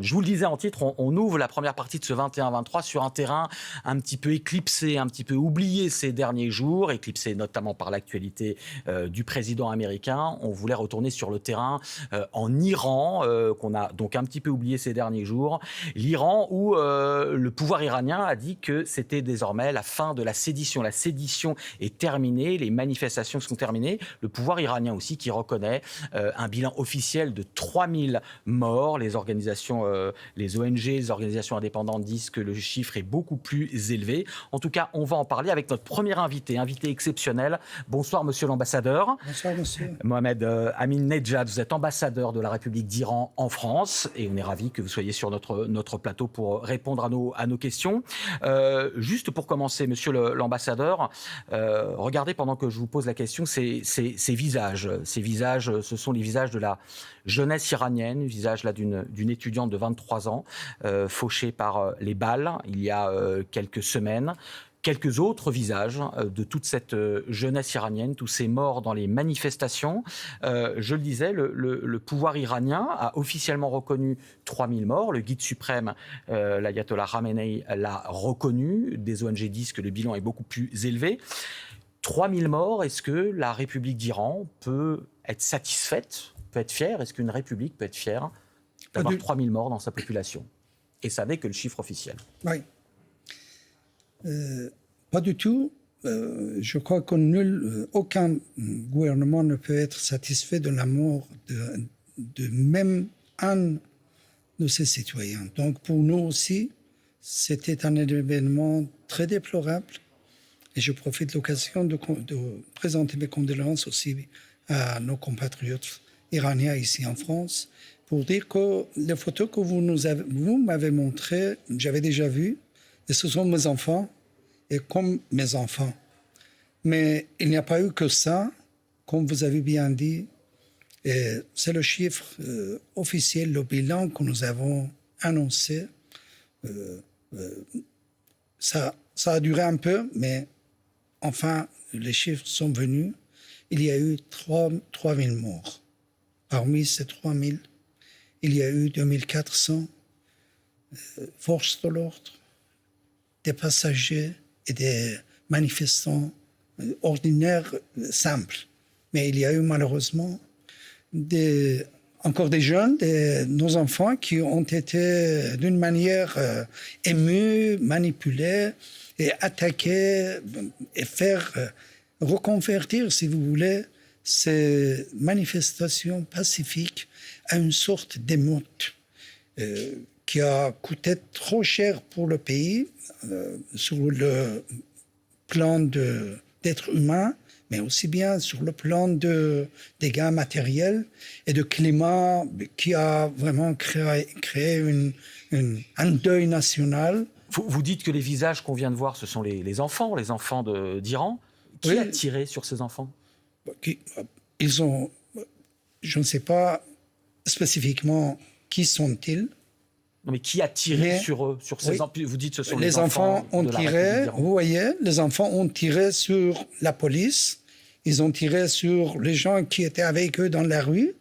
Je vous le disais en titre, on ouvre la première partie de ce 21-23 sur un terrain un petit peu éclipsé, un petit peu oublié ces derniers jours, éclipsé notamment par l'actualité du président américain. On voulait retourner sur le terrain en Iran, qu'on a donc un petit peu oublié ces derniers jours. L'Iran où le pouvoir iranien a dit que c'était désormais la fin de la sédition. La sédition est terminée, les manifestations sont terminées. Le pouvoir iranien aussi qui reconnaît un bilan officiel de 3000 morts. Les organisations les ONG, les organisations indépendantes disent que le chiffre est beaucoup plus élevé. En tout cas, on va en parler avec notre premier invité exceptionnel. Bonsoir, monsieur l'ambassadeur. Bonsoir, monsieur. Mohamed Amin-Nedjad, vous êtes ambassadeur de la République d'Iran en France et on est ravis que vous soyez sur notre plateau pour répondre à nos questions. Juste pour commencer, monsieur l'ambassadeur, regardez pendant que je vous pose la question ces visages. Ces visages, ce sont les visages de la jeunesse iranienne, visage là d'une étudiante de 23 ans, fauchée par les balles il y a quelques semaines. Quelques autres visages de toute cette jeunesse iranienne, tous ces morts dans les manifestations. Je le disais, le pouvoir iranien a officiellement reconnu 3000 morts. Le guide suprême, l'ayatollah Khamenei, l'a reconnu. Des ONG disent que le bilan est beaucoup plus élevé. 3000 morts, est-ce que la République d'Iran peut être satisfaite, peut être fière? Est-ce qu'une république peut être fière d'avoir 3000 morts dans sa population? Et ça n'est que le chiffre officiel. Oui. Pas du tout. Je crois qu'aucun gouvernement ne peut être satisfait de la mort de même un de ses citoyens. Donc pour nous aussi, c'était un événement très déplorable. Et je profite de l'occasion de présenter mes condoléances aussi à nos compatriotes iraniens ici en France pour dire que les photos que vous m'avez montrées, j'avais déjà vues, et ce sont mes enfants, et comme mes enfants. Mais il n'y a pas eu que ça, comme vous avez bien dit. Et c'est le chiffre officiel, le bilan que nous avons annoncé. Ça a duré un peu, mais enfin, les chiffres sont venus. Il y a eu 3000 morts. Parmi ces 3000, il y a eu 2400 forces de l'ordre, des passagers et des manifestants ordinaires, simples. Mais il y a eu malheureusement encore des jeunes, nos enfants qui ont été d'une manière émus, manipulés et attaqués et faire reconvertir, si vous voulez, ces manifestations pacifiques à une sorte d'émeute qui a coûté trop cher pour le pays sur le plan d'être humain, mais aussi bien sur le plan de dégâts matériels et de climat qui a vraiment créé un deuil national. Vous dites que les visages qu'on vient de voir, ce sont les enfants d'Iran. Qui a tiré sur ces enfants? Je ne sais pas spécifiquement qui sont-ils. Non, mais qui a tiré sur eux, sur ces enfants? Vous dites que ce sont les enfants ont tiré. Vous voyez, les enfants ont tiré sur la police. Ils ont tiré sur les gens qui étaient avec eux dans la rue,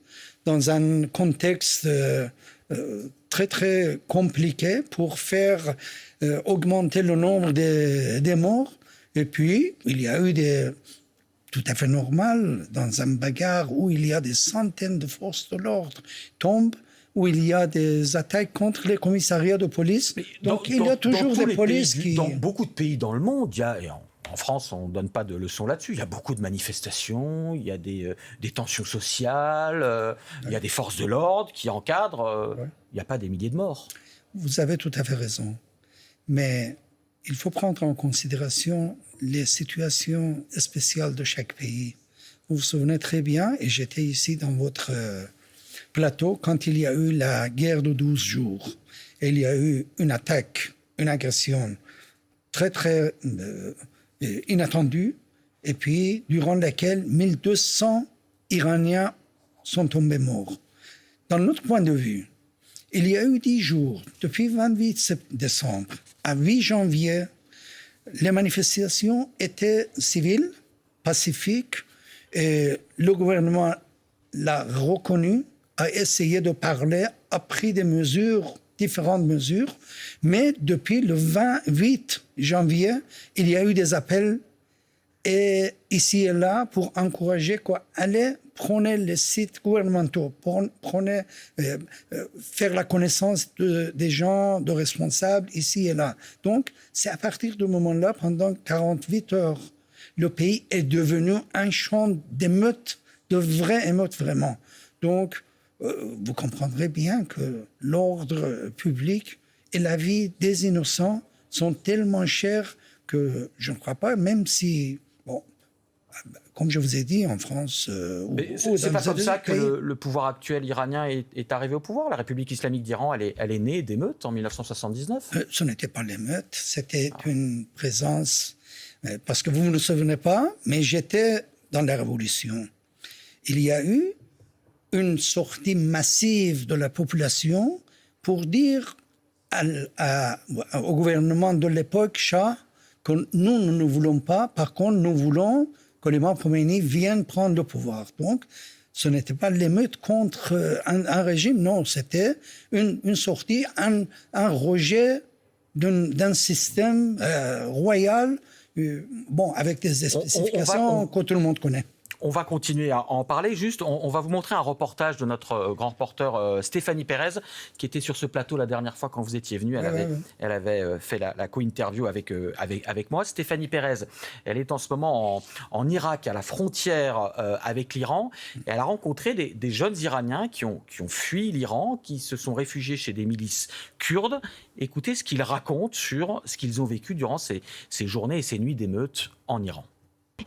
dans un contexte très très compliqué pour faire augmenter le nombre des morts. Et puis, il y a eu tout à fait normal, dans un bagarre où il y a des centaines de forces de l'ordre tombent, où il y a des attaques contre les commissariats de police. Donc il y a toujours des polices qui... Dans beaucoup de pays dans le monde, en France, on ne donne pas de leçons là-dessus. Il y a beaucoup de manifestations, il y a des tensions sociales, il y a des forces de l'ordre qui encadrent. Il n'y a pas des milliers de morts. Vous avez tout à fait raison. Mais il faut prendre en considération les situations spéciales de chaque pays. Vous vous souvenez très bien, et j'étais ici dans votre plateau, quand il y a eu la guerre de 12 jours. Et il y a eu une attaque, une agression très, très inattendue, et puis durant laquelle 1200 Iraniens sont tombés morts. Dans notre point de vue, il y a eu 10 jours, depuis 28 décembre à 8 janvier, les manifestations étaient civiles, pacifiques, et le gouvernement l'a reconnu, a essayé de parler, a pris des mesures différentes mesures. Mais depuis le 28 janvier, il y a eu des appels et ici et là pour encourager quoi, allez, prenez les sites gouvernementaux, prenez, faire la connaissance des gens, de responsables ici et là. Donc, c'est à partir du moment-là, pendant 48 heures, le pays est devenu un champ d'émeutes, de vraies émeutes vraiment. Donc, vous comprendrez bien que l'ordre public et la vie des innocents sont tellement chers que je ne crois pas, même si, bon, comme je vous ai dit, en France... c'est pas comme ça que le pouvoir actuel iranien est arrivé au pouvoir. La République islamique d'Iran, elle est née d'émeutes en 1979. Ce n'était pas l'émeute, c'était une présence... parce que vous ne vous souvenez pas, mais j'étais dans la Révolution. Il y a eu une sortie massive de la population pour dire au gouvernement de l'époque, Shah, que nous ne voulons pas, par contre, nous voulons que l'imam Khomeini vienne prendre le pouvoir. Donc, ce n'était pas l'émeute contre un régime, non, c'était une sortie, un rejet d'un système royal, bon, avec des spécifications que tout le monde connaît. On va continuer à en parler. Juste, on va vous montrer un reportage de notre grand reporter Stéphanie Pérez, qui était sur ce plateau la dernière fois quand vous étiez venu. Elle avait fait la co-interview avec moi. Stéphanie Pérez, elle est en ce moment en Irak, à la frontière avec l'Iran. Et elle a rencontré des jeunes Iraniens qui ont fui l'Iran, qui se sont réfugiés chez des milices kurdes. Écoutez ce qu'ils racontent sur ce qu'ils ont vécu durant ces journées et ces nuits d'émeutes en Iran.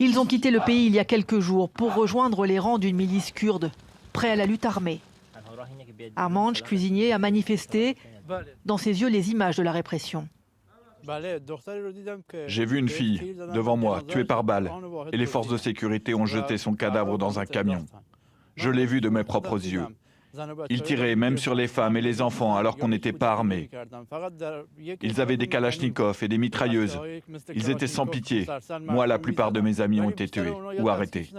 Ils ont quitté le pays il y a quelques jours pour rejoindre les rangs d'une milice kurde, prêt à la lutte armée. Armanj, cuisinier, a manifesté. Dans ses yeux, les images de la répression. J'ai vu une fille devant moi, tuée par balle, et les forces de sécurité ont jeté son cadavre dans un camion. Je l'ai vu de mes propres yeux. Ils tiraient même sur les femmes et les enfants alors qu'on n'était pas armés. Ils avaient des kalachnikovs et des mitrailleuses. Ils étaient sans pitié. Moi, la plupart de mes amis ont été tués ou arrêtés.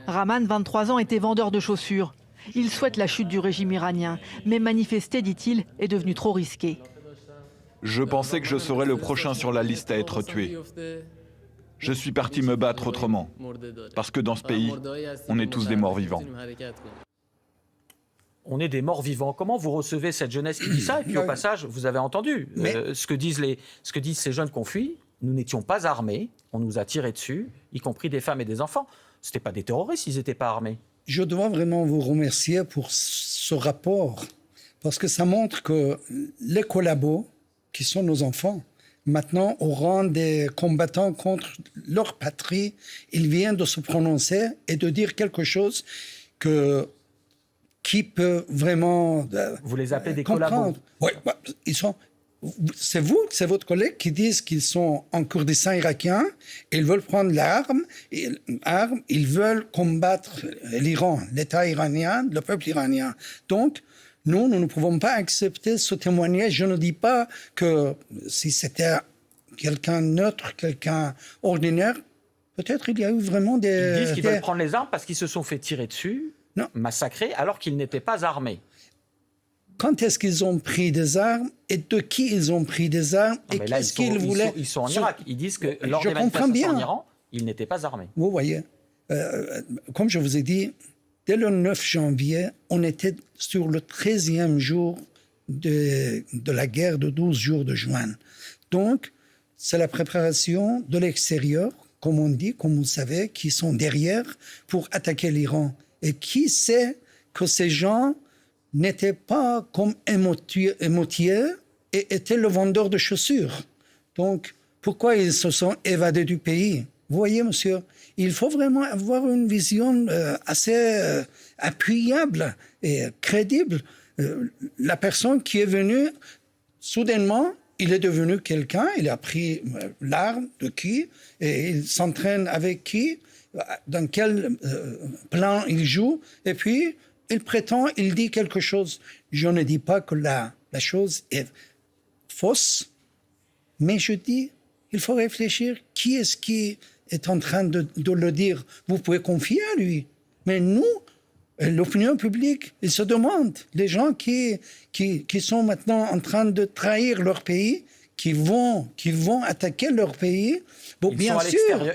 Rahman, 23 ans, était vendeur de chaussures. Il souhaite la chute du régime iranien. Mais manifester, dit-il, est devenu trop risqué. Je pensais que je serais le prochain sur la liste à être tué. Je suis parti me battre autrement. Parce que dans ce pays, on est tous des morts vivants. On est des morts vivants. Comment vous recevez cette jeunesse qui dit ça? Et puis au passage, vous avez entendu ce que disent ces jeunes qu'on fuit. Nous n'étions pas armés, on nous a tiré dessus, y compris des femmes et des enfants. Ce n'étaient pas des terroristes, ils n'étaient pas armés. Je dois vraiment vous remercier pour ce rapport, parce que ça montre que les collabos, qui sont nos enfants, maintenant au rang des combattants contre leur patrie, ils viennent de se prononcer et de dire quelque chose qui peut vraiment vous les appelez des collabos. Oui, c'est votre collègue qui disent qu'ils sont en Kurdistan irakien, ils veulent prendre l'arme, ils veulent combattre l'Iran, l'État iranien, le peuple iranien. Donc, nous ne pouvons pas accepter ce témoignage. Je ne dis pas que si c'était quelqu'un neutre, quelqu'un ordinaire, peut-être il y a eu vraiment des... Ils disent qu'ils veulent prendre les armes parce qu'ils se sont fait tirer dessus, massacrés, alors qu'ils n'étaient pas armés. Quand est-ce qu'ils ont pris des armes et de qui ils ont pris des armes et qu'est-ce qu'ils voulaient... Ils sont en Irak. Ils disent que lors des manifestations en Iran, ils n'étaient pas armés. Vous voyez, comme je vous ai dit, dès le 9 janvier, on était sur le 13e jour de la guerre de 12 jours de juin. Donc, c'est la préparation de l'extérieur, comme on dit, comme vous savez, qui sont derrière pour attaquer l'Iran. Et qui sait que ces gens n'étaient pas comme émotiers et étaient le vendeur de chaussures. Donc, pourquoi ils se sont évadés du pays? Vous voyez, monsieur, il faut vraiment avoir une vision assez appuyable et crédible. La personne qui est venue, soudainement, il est devenu quelqu'un, il a pris l'arme de qui, et il s'entraîne avec qui, dans quel plan il joue, et puis il prétend, il dit quelque chose. Je ne dis pas que la chose est fausse, mais je dis, il faut réfléchir, qui est-ce qui est en train de le dire? Vous pouvez confier à lui, mais nous, L'opinion publique, ils se demandent, les gens qui sont maintenant en train de trahir leur pays, qui vont attaquer leur pays. Bon,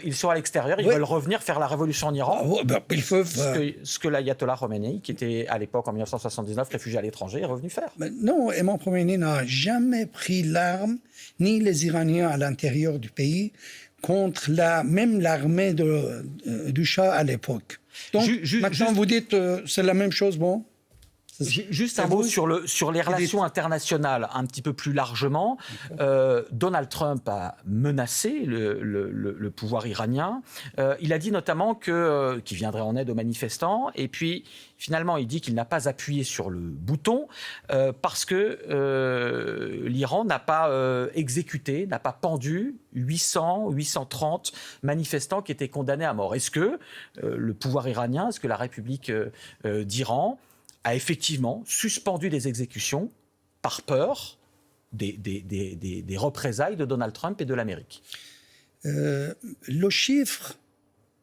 Ils sont à l'extérieur, ils veulent revenir faire la révolution en Iran. Ils peuvent, ce que l'ayatollah Khomeini, qui était à l'époque en 1979 réfugié à l'étranger, est revenu faire. Non, Imam Khomeini n'a jamais pris l'arme, ni les Iraniens à l'intérieur du pays, contre même l'armée du Shah à l'époque. Donc maintenant vous dites c'est la même chose, bon. Juste un mot sur les relations internationales, un petit peu plus largement. Donald Trump a menacé le pouvoir iranien. Il a dit notamment qu'il viendrait en aide aux manifestants. Et puis, finalement, il dit qu'il n'a pas appuyé sur le bouton parce que l'Iran n'a pas exécuté, n'a pas pendu 830 manifestants qui étaient condamnés à mort. Est-ce que le pouvoir iranien, est-ce que la République d'Iran a effectivement suspendu des exécutions par peur des représailles de Donald Trump et de l'Amérique? Le chiffre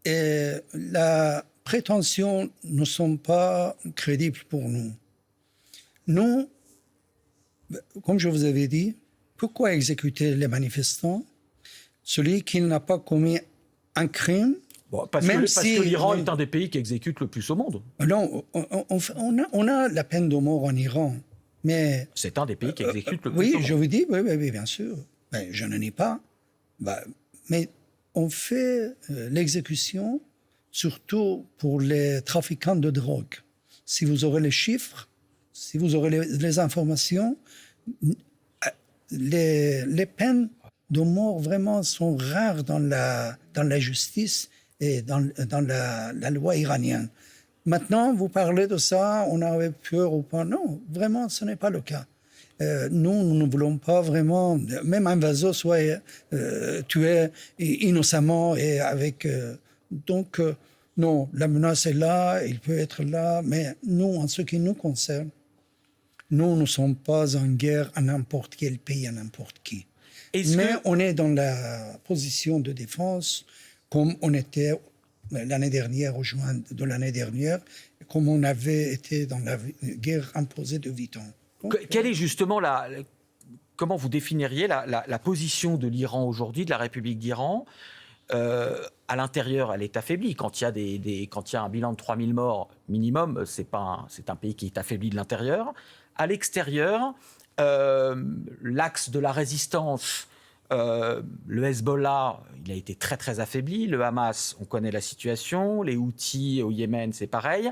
et la prétention ne sont pas crédibles pour nous. Nous, comme je vous avais dit, pourquoi exécuter les manifestants? Celui qui n'a pas commis un crime. Parce que l'Iran est un des pays qui exécute le plus au monde. Non, on a la peine de mort en Iran, mais... C'est un des pays qui exécute le plus au monde. Oui, je vous dis, oui, bien sûr. Je n'en ai pas. Mais on fait l'exécution surtout pour les trafiquants de drogue. Si vous aurez les chiffres, si vous aurez les informations, les peines de mort vraiment sont rares dans la justice et dans la loi iranienne. Maintenant, vous parlez de ça, on avait peur ou pas. Non, vraiment, ce n'est pas le cas. Nous ne voulons pas vraiment, même un vaisseau soit tué innocemment et avec... donc, non, la menace est là, il peut être là, mais nous, en ce qui nous concerne, nous ne sommes pas en guerre à n'importe quel pays, à n'importe qui. Mais on est dans la position de défense comme on était l'année dernière, au juin de l'année dernière, comme on avait été dans la guerre imposée de 8 ans. Donc, quelle est justement comment vous définiriez la position de l'Iran aujourd'hui, de la République d'Iran? À l'intérieur, elle est affaiblie. Quand il y a un bilan de 3000 morts minimum, c'est un pays qui est affaibli de l'intérieur. À l'extérieur, l'axe de la résistance, le Hezbollah, il a été très très affaibli. Le Hamas, on connaît la situation. Les Houthis au Yémen, c'est pareil.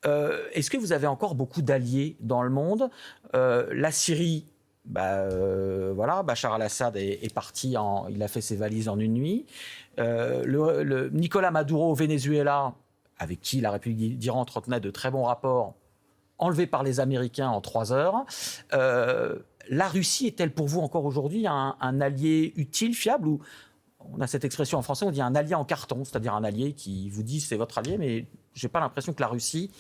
Est-ce que vous avez encore beaucoup d'alliés dans le monde? La Syrie, voilà, Bachar al-Assad est parti, il a fait ses valises en une nuit. Nicolas Maduro au Venezuela, avec qui la République d'Iran entretenait de très bons rapports, enlevé par les Américains en 3 heures. La Russie est-elle pour vous encore aujourd'hui un allié utile, fiable, ou on a cette expression en français, on dit un allié en carton, c'est-à-dire un allié qui vous dit c'est votre allié, mais je n'ai pas l'impression que la Russie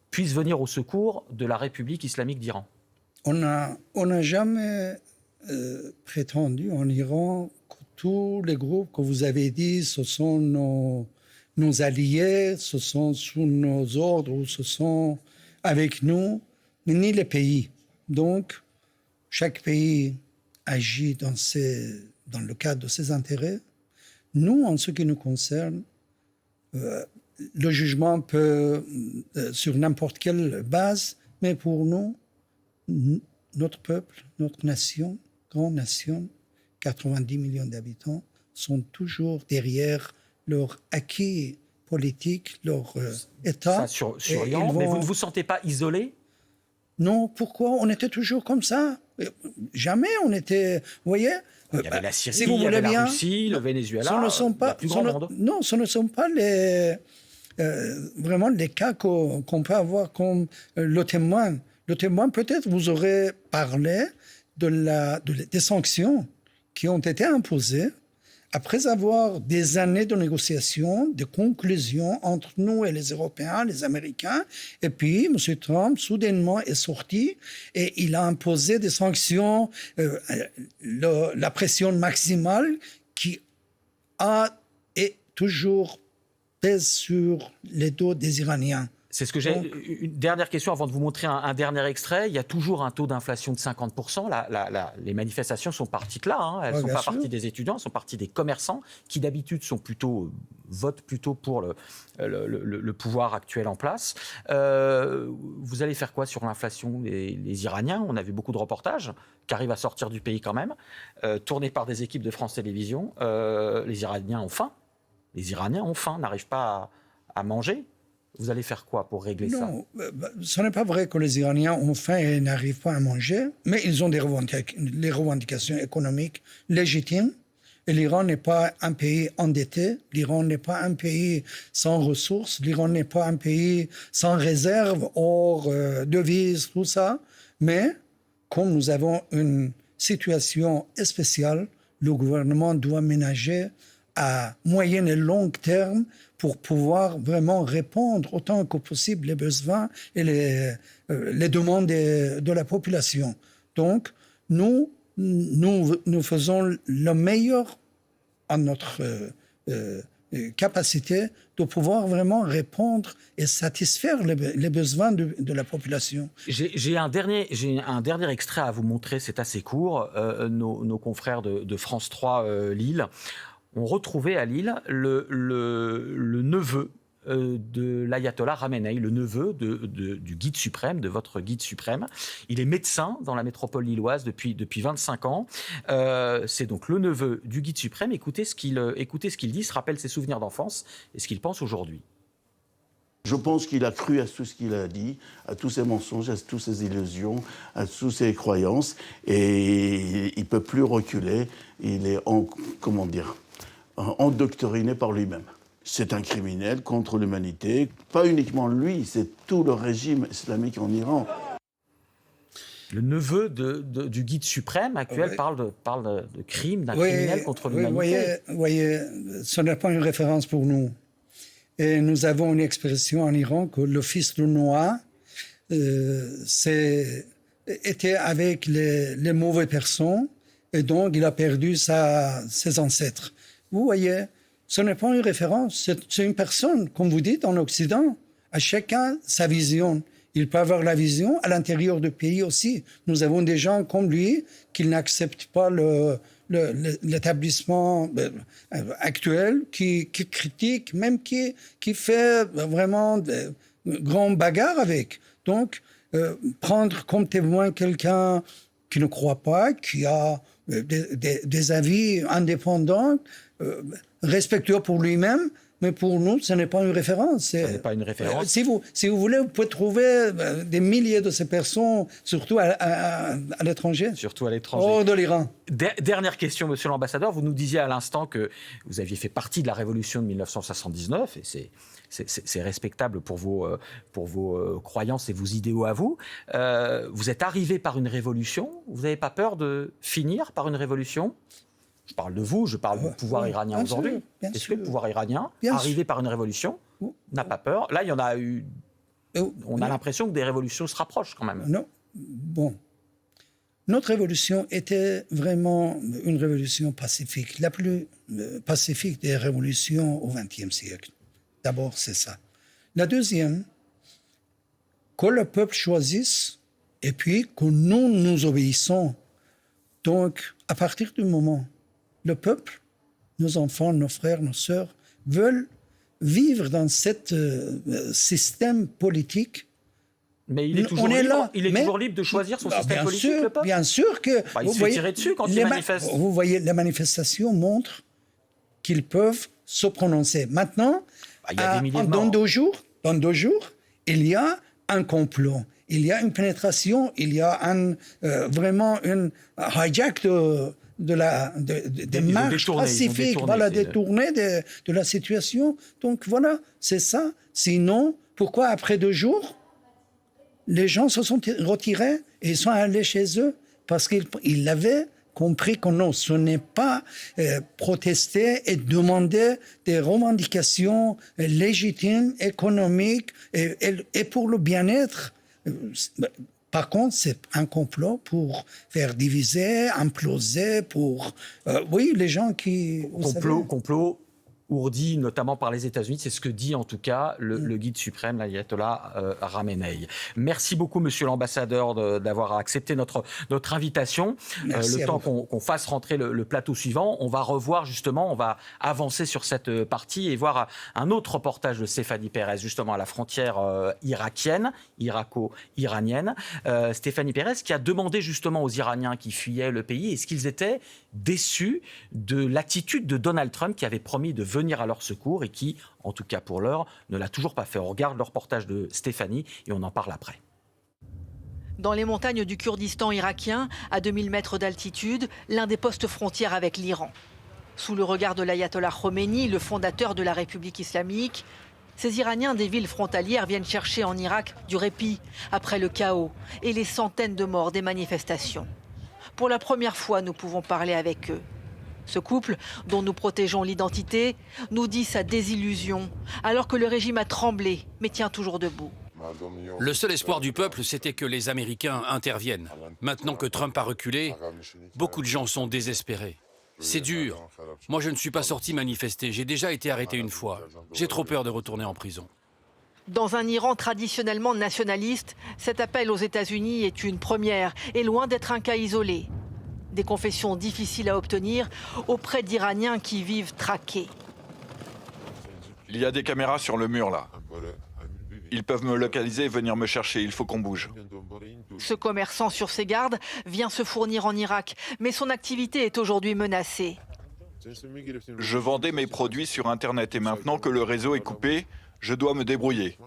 puisse venir au secours de la République islamique d'Iran. On n'a jamais prétendu en Iran que tous les groupes que vous avez dit, ce sont nos alliés, ce sont sous nos ordres, ou ce sont avec nous, ni les pays. Donc, chaque pays agit dans le cadre de ses intérêts. Nous, en ce qui nous concerne, le jugement peut sur n'importe quelle base, mais pour nous, notre peuple, notre nation, grande nation, 90 millions d'habitants, sont toujours derrière leur acquis politique, leur État. Ça, sur l'Iran, mais vous ne vous sentez pas isolé? Non, pourquoi? On était toujours comme ça. Jamais on était... Vous voyez, il y avait la Syrie, si vous il y avait voulez la Russie, le Venezuela, la plus grande monde. Non, ce ne sont pas vraiment les cas qu'on peut avoir comme le témoin. Le témoin, peut-être, vous aurez parlé des sanctions qui ont été imposées après avoir des années de négociations, de conclusions entre nous et les Européens, les Américains. Et puis, M. Trump, soudainement, est sorti et il a imposé des sanctions, la pression maximale qui toujours pèse sur les dos des Iraniens. C'est ce que j'ai. Une dernière question avant de vous montrer un dernier extrait. Il y a toujours un taux d'inflation de 50%. Les manifestations sont parties de là. Hein. Elles ne sont pas parties des étudiants, elles sont parties des commerçants qui d'habitude votent plutôt pour le pouvoir actuel en place. Vous allez faire quoi sur l'inflation? Les Iraniens, on a vu beaucoup de reportages qui arrivent à sortir du pays quand même, tournés par des équipes de France Télévisions. Les Iraniens ont faim. Les Iraniens ont faim, n'arrivent pas à manger. Vous allez faire quoi pour régler ça? Non, ce n'est pas vrai que les Iraniens ont faim et n'arrivent pas à manger, mais ils ont des revendications économiques légitimes. Et l'Iran n'est pas un pays endetté, l'Iran n'est pas un pays sans ressources, l'Iran n'est pas un pays sans réserve, or, devises, tout ça. Mais comme nous avons une situation spéciale, le gouvernement doit ménager à moyen et long terme pour pouvoir vraiment répondre autant que possible les besoins et les demandes de la population. Donc, nous faisons le meilleur à notre capacité de pouvoir vraiment répondre et satisfaire les besoins de la population. J'ai un dernier extrait à vous montrer, c'est assez court. Nos confrères de France 3 Lille ont retrouvé à Lille le neveu de l'ayatollah Khamenei, le neveu du guide suprême, de votre guide suprême. Il est médecin dans la métropole lilloise depuis 25 ans. C'est donc le neveu du guide suprême. Écoutez ce qu'il dit, se rappelle ses souvenirs d'enfance et ce qu'il pense aujourd'hui. Je pense qu'il a cru à tout ce qu'il a dit, à tous ses mensonges, à toutes ses illusions, à toutes ses croyances, et il ne peut plus reculer. Il est endoctriné par lui-même. C'est un criminel contre l'humanité. Pas uniquement lui, c'est tout le régime islamique en Iran. Le neveu du guide suprême actuel parle de crime, d'un criminel contre l'humanité. Voyez, ce n'est pas une référence pour nous. Et nous avons une expression en Iran que le fils de Noah était avec les mauvaises personnes et donc il a perdu ses ancêtres. Vous voyez, ce n'est pas une référence, c'est une personne, comme vous dites, en Occident. À chacun sa vision. Il peut avoir la vision à l'intérieur du pays aussi. Nous avons des gens comme lui qui n'acceptent pas l'établissement actuel, qui critique, même qui fait vraiment de grandes bagarres avec. Donc, prendre comme témoin quelqu'un qui ne croit pas, qui a des avis indépendants, respectueux pour lui-même, mais pour nous, ce n'est pas une référence. Ce n'est pas une référence. Si vous voulez, vous pouvez trouver des milliers de ces personnes, surtout à l'étranger. Surtout à l'étranger. Hors de l'Iran. Dernière question, monsieur l'ambassadeur. Vous nous disiez à l'instant que vous aviez fait partie de la révolution de 1979, et c'est respectable pour vos croyances et vos idéaux à vous. Vous êtes arrivé par une révolution. Vous n'avez pas peur de finir par une révolution ? Je parle de vous, je parle du pouvoir iranien aujourd'hui. Est-ce que le pouvoir iranien, arrivé par une révolution, n'a pas peur? Là, il y en a eu... On a l'impression que des révolutions se rapprochent quand même. Non. Bon. Notre révolution était vraiment une révolution pacifique, la plus pacifique des révolutions au XXe siècle. D'abord, c'est ça. La deuxième, que le peuple choisisse et puis que nous obéissons. Donc, à partir du moment le peuple, nos enfants, nos frères, nos sœurs, veulent vivre dans ce système politique. Mais il est toujours libre de choisir son système politique, le peuple. Bien sûr que... il se fait tirer dessus quand il manifeste. Vous voyez, les manifestations montrent qu'ils peuvent se prononcer. Maintenant, il y a des milliers de morts. Dans 2 jours, il y a un complot. Il y a une pénétration, il y a vraiment un hijack des marches pacifiques, détournées de la situation. Donc voilà, c'est ça. Sinon, pourquoi après 2 jours, les gens se sont retirés et sont allés chez eux? Parce qu'ils avaient compris que non, ce n'est pas protester et demander des revendications légitimes, économiques et pour le bien-être. Par contre, c'est un complot pour faire diviser, imploser, pour... oui, les gens qui... Complot ourdis notamment par les États-Unis. C'est ce que dit en tout cas le guide suprême, l'ayatollah Khamenei. Merci beaucoup, monsieur l'ambassadeur, d'avoir accepté notre invitation. Le temps qu'on fasse rentrer le plateau suivant, on va revoir justement, on va avancer sur cette partie et voir un autre reportage de Stéphanie Pérez, justement à la frontière irakienne, irako-iranienne. Stéphanie Pérez qui a demandé justement aux Iraniens qui fuyaient le pays est-ce qu'ils étaient déçus de l'attitude de Donald Trump qui avait promis de venir à leur secours et qui, en tout cas pour l'heure, ne l'a toujours pas fait. On regarde le reportage de Stéphanie et on en parle après. Dans les montagnes du Kurdistan irakien, à 2000 mètres d'altitude, l'un des postes frontières avec l'Iran. Sous le regard de l'ayatollah Khomeini, le fondateur de la République islamique, ces Iraniens des villes frontalières viennent chercher en Irak du répit après le chaos et les centaines de morts des manifestations. Pour la première fois, nous pouvons parler avec eux. Ce couple, dont nous protégeons l'identité, nous dit sa désillusion, alors que le régime a tremblé, mais tient toujours debout. Le seul espoir du peuple, c'était que les Américains interviennent. Maintenant que Trump a reculé, beaucoup de gens sont désespérés. C'est dur. Moi, je ne suis pas sorti manifester. J'ai déjà été arrêté une fois. J'ai trop peur de retourner en prison. Dans un Iran traditionnellement nationaliste, cet appel aux États-Unis est une première et loin d'être un cas isolé. Des confessions difficiles à obtenir auprès d'Iraniens qui vivent traqués. Il y a des caméras sur le mur là. Ils peuvent me localiser et venir me chercher, il faut qu'on bouge. Ce commerçant sur ses gardes vient se fournir en Irak, mais son activité est aujourd'hui menacée. Je vendais mes produits sur Internet et maintenant que le réseau est coupé, je dois me débrouiller.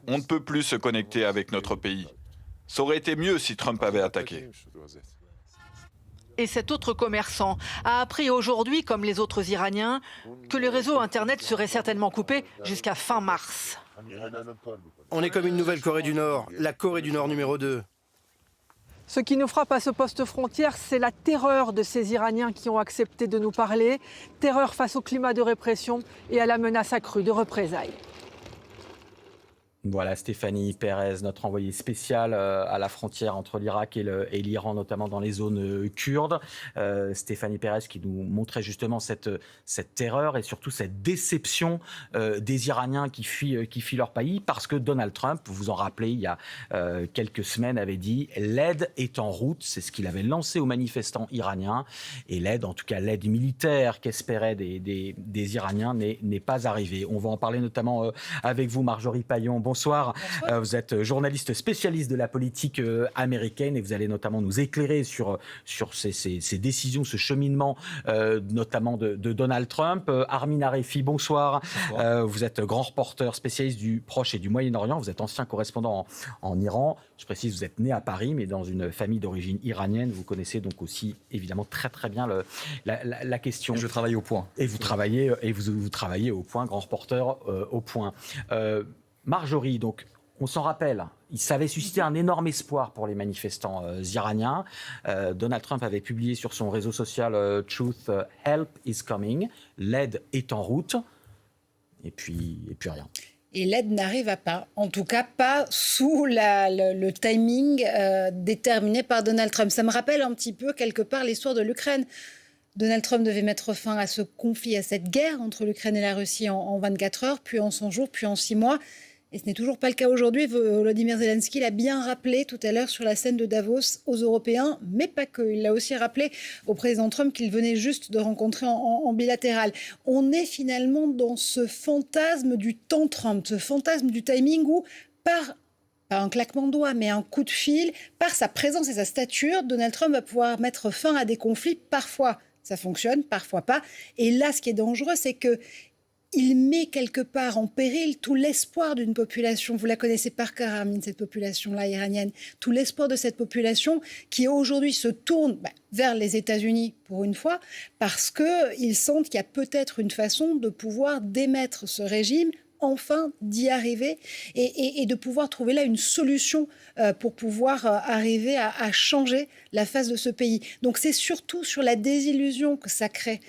On ne peut plus se connecter avec notre pays. Ça aurait été mieux si Trump avait attaqué. Et cet autre commerçant a appris aujourd'hui, comme les autres Iraniens, que le réseau Internet serait certainement coupé jusqu'à fin mars. On est comme une nouvelle Corée du Nord, la Corée du Nord numéro 2. Ce qui nous frappe à ce poste frontière, c'est la terreur de ces Iraniens qui ont accepté de nous parler. Terreur face au climat de répression et à la menace accrue de représailles. Voilà, Stéphanie Pérez, notre envoyée spéciale à la frontière entre l'Irak et l'Iran, notamment dans les zones kurdes. Stéphanie Pérez qui nous montrait justement cette terreur et surtout cette déception des Iraniens qui fuient leur pays parce que Donald Trump, vous vous en rappelez, il y a quelques semaines, avait dit « l'aide est en route ». C'est ce qu'il avait lancé aux manifestants iraniens. Et l'aide, en tout cas l'aide militaire qu'espéraient des Iraniens, n'est pas arrivée. On va en parler notamment avec vous, Marjorie Paillon. Bonsoir. Vous êtes journaliste spécialiste de la politique américaine et vous allez notamment nous éclairer sur ces décisions, ce cheminement notamment de Donald Trump. Armin Arefi, bonsoir. Vous êtes grand reporter spécialiste du Proche et du Moyen-Orient. Vous êtes ancien correspondant en Iran. Je précise, vous êtes né à Paris, mais dans une famille d'origine iranienne. Vous connaissez donc aussi évidemment très très bien la question. Je travaille au Point. Et vous travaillez au Point, grand reporter au Point. Marjorie, donc, on s'en rappelle, ça avait suscité un énorme espoir pour les manifestants iraniens. Donald Trump avait publié sur son réseau social Truth, Help is coming, l'aide est en route, et puis rien. Et l'aide n'arrive pas, en tout cas pas sous le timing déterminé par Donald Trump. Ça me rappelle un petit peu quelque part l'histoire de l'Ukraine. Donald Trump devait mettre fin à ce conflit, à cette guerre entre l'Ukraine et la Russie en 24 heures, puis en 100 jours, puis en 6 mois. Et ce n'est toujours pas le cas aujourd'hui. Volodymyr Zelensky l'a bien rappelé tout à l'heure sur la scène de Davos aux Européens, mais pas que. Il l'a aussi rappelé au président Trump qu'il venait juste de rencontrer en bilatéral. On est finalement dans ce fantasme du temps Trump, ce fantasme du timing où, pas un claquement de doigts, mais un coup de fil, par sa présence et sa stature, Donald Trump va pouvoir mettre fin à des conflits. Parfois, ça fonctionne, parfois pas. Et là, ce qui est dangereux, c'est que il met quelque part en péril tout l'espoir d'une population. Vous la connaissez par cœur, Armin, cette population-là iranienne. Tout l'espoir de cette population qui aujourd'hui se tourne vers les États-Unis pour une fois parce qu'ils sentent qu'il y a peut-être une façon de pouvoir démettre ce régime, enfin d'y arriver et de pouvoir trouver là une solution pour pouvoir arriver à changer la face de ce pays. Donc c'est surtout sur la désillusion que ça crée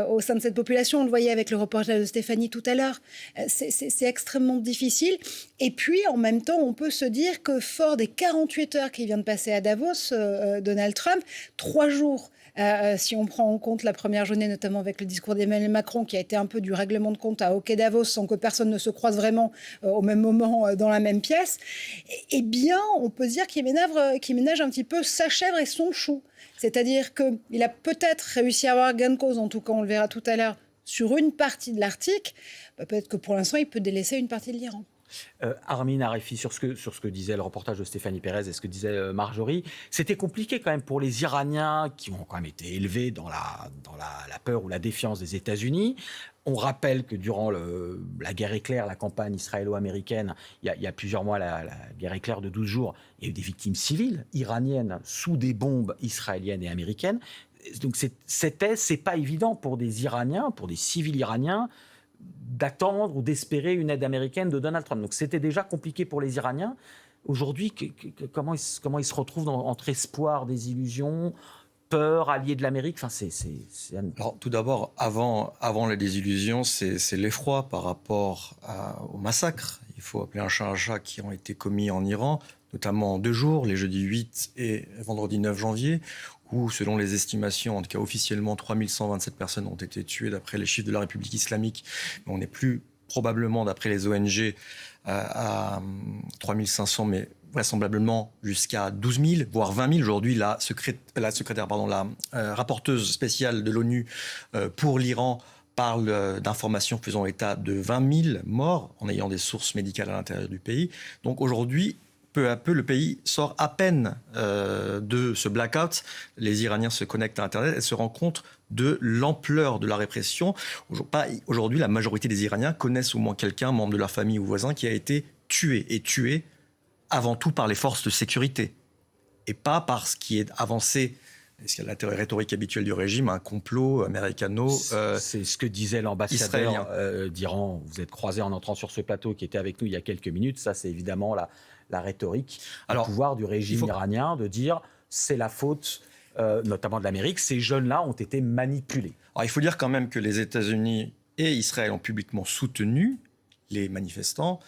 au sein de cette population. On le voyait avec le reportage de Stéphanie tout à l'heure. C'est extrêmement difficile. Et puis, en même temps, on peut se dire que fort des 48 heures qu'il vient de passer à Davos, Donald Trump, 3 jours, si on prend en compte la première journée, notamment avec le discours d'Emmanuel Macron, qui a été un peu du règlement de compte à Hockey Davos, sans que personne ne se croise vraiment au même moment dans la même pièce, eh bien, on peut se dire qu'il ménage un petit peu sa chèvre et son chou. C'est-à-dire qu'il a peut-être réussi à avoir gain de cause, en tout cas, on le verra tout à l'heure, sur une partie de l'Arctique. Peut-être que pour l'instant, il peut délaisser une partie de l'Iran. Armin Arefi, sur ce que disait le reportage de Stéphanie Pérez et ce que disait Marjorie, c'était compliqué quand même pour les Iraniens qui ont quand même été élevés dans la peur ou la défiance des États-Unis. On rappelle que durant la guerre éclair, la campagne israélo-américaine, il y a plusieurs mois, la guerre éclair de 12 jours, il y a eu des victimes civiles iraniennes sous des bombes israéliennes et américaines. Donc c'est pas évident pour des Iraniens, pour des civils iraniens, d'attendre ou d'espérer une aide américaine de Donald Trump. Donc c'était déjà compliqué pour les Iraniens. Aujourd'hui, comment ils se retrouvent entre espoir, désillusion, peur, alliés de l'Amérique? Alors, tout d'abord, avant la désillusion, c'est l'effroi par rapport au massacre. Il faut appeler un chat qui ont été commis en Iran, notamment en 2 jours, les jeudis 8 et vendredi 9 janvier, où, selon les estimations, en tout cas officiellement, 3127 personnes ont été tuées d'après les chiffres de la République islamique. Mais on n'est plus probablement, d'après les ONG, à 3500, mais vraisemblablement jusqu'à 12 000, voire 20 000. Aujourd'hui, la rapporteuse spéciale de l'ONU pour l'Iran parle d'informations faisant état de 20 000 morts, en ayant des sources médicales à l'intérieur du pays. Donc aujourd'hui, peu à peu, le pays sort à peine de ce blackout. Les Iraniens se connectent à Internet et se rendent compte de l'ampleur de la répression. Aujourd'hui, la majorité des Iraniens connaissent au moins quelqu'un, membre de leur famille ou voisin, qui a été tué avant tout par les forces de sécurité et pas par ce qui est avancé. C'est la rhétorique habituelle du régime, un complot américano. C'est ce que disait l'ambassadeur d'Iran. Vous êtes croisé en entrant sur ce plateau, qui était avec nous il y a quelques minutes. Ça, c'est évidemment la rhétorique du pouvoir du régime iranien, de dire c'est la faute notamment de l'Amérique. Ces jeunes-là ont été manipulés. Alors, il faut dire quand même que les États-Unis et Israël ont publiquement soutenu les manifestants.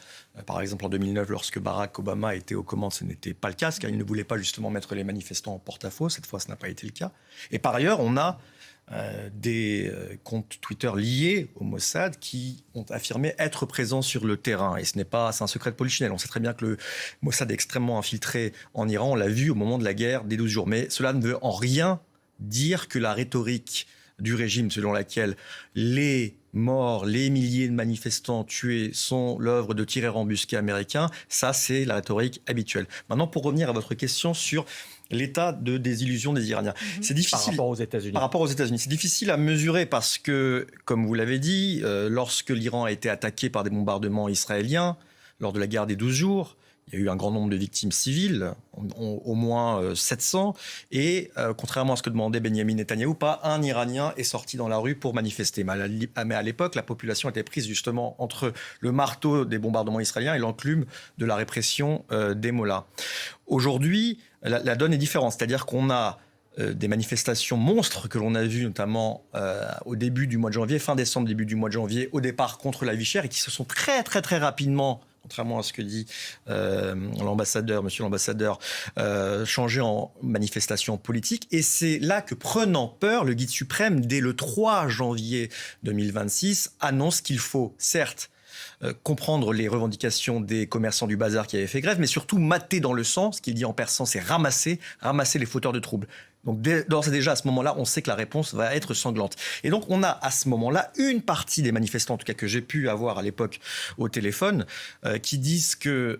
Par exemple, en 2009, lorsque Barack Obama était aux commandes, ce n'était pas le cas, car il ne voulait pas justement mettre les manifestants en porte-à-faux. Cette fois, ce n'a pas été le cas. Et par ailleurs, on a des comptes Twitter liés au Mossad qui ont affirmé être présents sur le terrain. Et c'est un secret de polichinelle. On sait très bien que le Mossad est extrêmement infiltré en Iran. On l'a vu au moment de la guerre des 12 jours. Mais cela ne veut en rien dire que la rhétorique du régime selon laquelle les morts, les milliers de manifestants tués sont l'œuvre de tireurs embusqués américains, ça c'est la rhétorique habituelle. Maintenant, pour revenir à votre question sur l'état de désillusion des Iraniens. C'est difficile. Par rapport aux États-Unis. Par rapport aux États-Unis. C'est difficile à mesurer parce que, comme vous l'avez dit, lorsque l'Iran a été attaqué par des bombardements israéliens, lors de la guerre des 12 jours, il y a eu un grand nombre de victimes civiles, au moins 700. Et contrairement à ce que demandait Benyamin Netanyahou, pas un Iranien est sorti dans la rue pour manifester. Mais à l'époque, la population était prise justement entre le marteau des bombardements israéliens et l'enclume de la répression des mollahs. Aujourd'hui, la donne est différente. C'est-à-dire qu'on a des manifestations monstres que l'on a vues notamment au début du mois de janvier, fin décembre, début du mois de janvier, au départ contre la vie chère, et qui se sont très très très rapidement, contrairement à ce que dit monsieur l'ambassadeur, changé en manifestation politique. Et c'est là que, prenant peur, le guide suprême, dès le 3 janvier 2026, annonce qu'il faut, certes, comprendre les revendications des commerçants du bazar qui avaient fait grève, mais surtout mater dans le sang, ce qu'il dit en persan, c'est ramasser les fauteurs de troubles. Donc d'ores et déjà, à ce moment-là, on sait que la réponse va être sanglante. Et donc on a à ce moment-là une partie des manifestants, en tout cas que j'ai pu avoir à l'époque au téléphone, qui disent qu'ils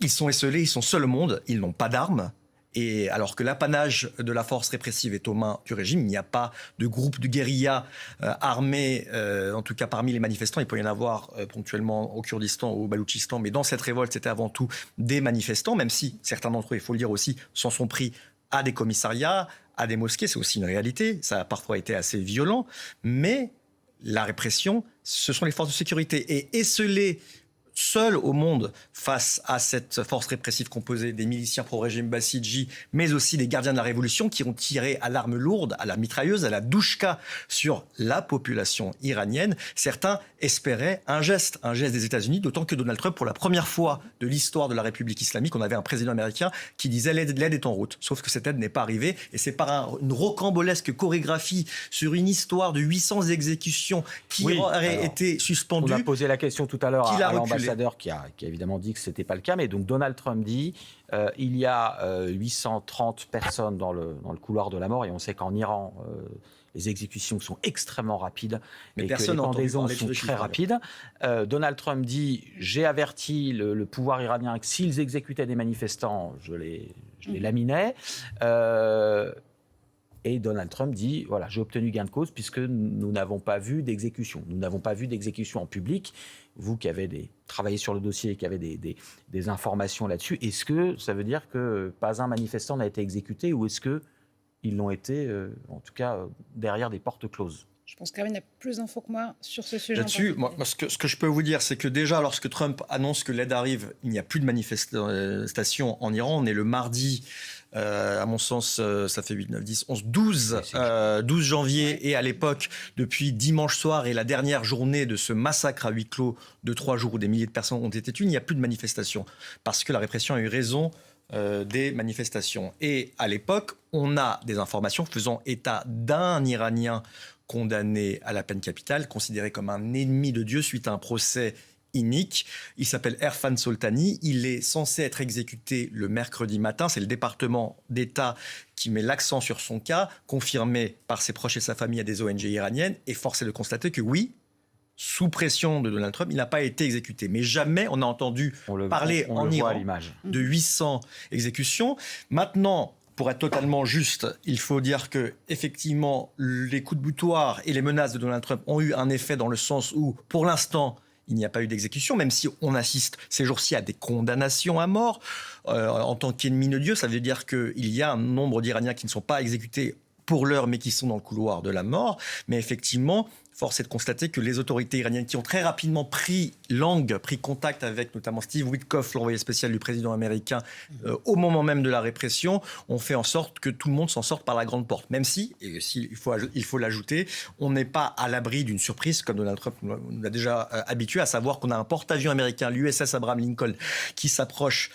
sont esseulés, ils sont seuls au monde, ils n'ont pas d'armes. Et alors que l'apanage de la force répressive est aux mains du régime, il n'y a pas de groupe de guérilla armés, en tout cas parmi les manifestants. Il peut y en avoir ponctuellement au Kurdistan ou au Baloutchistan, mais dans cette révolte, c'était avant tout des manifestants, même si certains d'entre eux, il faut le dire aussi, s'en sont pris à des commissariats, à des mosquées. C'est aussi une réalité. Ça a parfois été assez violent, mais la répression, ce sont les forces de sécurité. Et esseulés seul au monde face à cette force répressive composée des miliciens pro-régime Bassidji, mais aussi des gardiens de la Révolution qui ont tiré à l'arme lourde, à la mitrailleuse, à la douchka sur la population iranienne. Certains espéraient un geste des États-Unis, d'autant que Donald Trump, pour la première fois de l'histoire de la République islamique, on avait un président américain qui disait l'aide est en route. Sauf que cette aide n'est pas arrivée et c'est par une rocambolesque chorégraphie sur une histoire de 800 exécutions qui aurait été suspendue. On a posé la question tout à l'heure à l'ambassadeur qui a évidemment dit que ce n'était pas le cas, mais donc Donald Trump dit il y a 830 personnes dans le couloir de la mort et on sait qu'en Iran les exécutions sont extrêmement rapides et que les pendaisons sont très rapides. Donald Trump dit j'ai averti le pouvoir iranien que s'ils exécutaient des manifestants, je les laminais. Et Donald Trump dit, voilà, j'ai obtenu gain de cause puisque nous n'avons pas vu d'exécution. Nous n'avons pas vu d'exécution en public. Vous qui avez travaillé sur le dossier et qui avez des informations là-dessus, est-ce que ça veut dire que pas un manifestant n'a été exécuté ou est-ce qu'ils l'ont été, en tout cas, derrière des portes closes ? Je pense qu'Armin a plus d'infos que moi sur ce sujet. Là-dessus, moi, ce que je peux vous dire, c'est que déjà, lorsque Trump annonce que l'aide arrive, il n'y a plus de manifestation en Iran. On est le mardi, à mon sens, ça fait 8, 9, 10, 11, 12 janvier. Et à l'époque, depuis dimanche soir et la dernière journée de ce massacre à huis clos de 3 jours où des milliers de personnes ont été tuées, il n'y a plus de manifestation. Parce que la répression a eu raison des manifestations. Et à l'époque, on a des informations faisant état d'un Iranien condamné à la peine capitale, considéré comme un ennemi de Dieu suite à un procès inique. Il s'appelle Erfan Soltani. Il est censé être exécuté le mercredi matin. C'est le département d'État qui met l'accent sur son cas, confirmé par ses proches et sa famille à des ONG iraniennes. Et force est de constater que oui, sous pression de Donald Trump, il n'a pas été exécuté. Mais jamais on a entendu parler en Iran de 800 exécutions. Maintenant, pour être totalement juste, il faut dire que effectivement, les coups de boutoir et les menaces de Donald Trump ont eu un effet dans le sens où, pour l'instant, il n'y a pas eu d'exécution, même si on assiste ces jours-ci à des condamnations à mort. En tant qu'ennemi de Dieu, ça veut dire qu'il y a un nombre d'Iraniens qui ne sont pas exécutés pour l'heure, mais qui sont dans le couloir de la mort. Mais effectivement, force est de constater que les autorités iraniennes qui ont très rapidement pris contact avec notamment Steve Witkoff, l'envoyé spécial du président américain, au moment même de la répression, ont fait en sorte que tout le monde s'en sorte par la grande porte. Même si, il faut l'ajouter, on n'est pas à l'abri d'une surprise, comme Donald Trump nous l'a déjà habitué, à savoir qu'on a un porte-avions américain, l'USS Abraham Lincoln, qui s'approche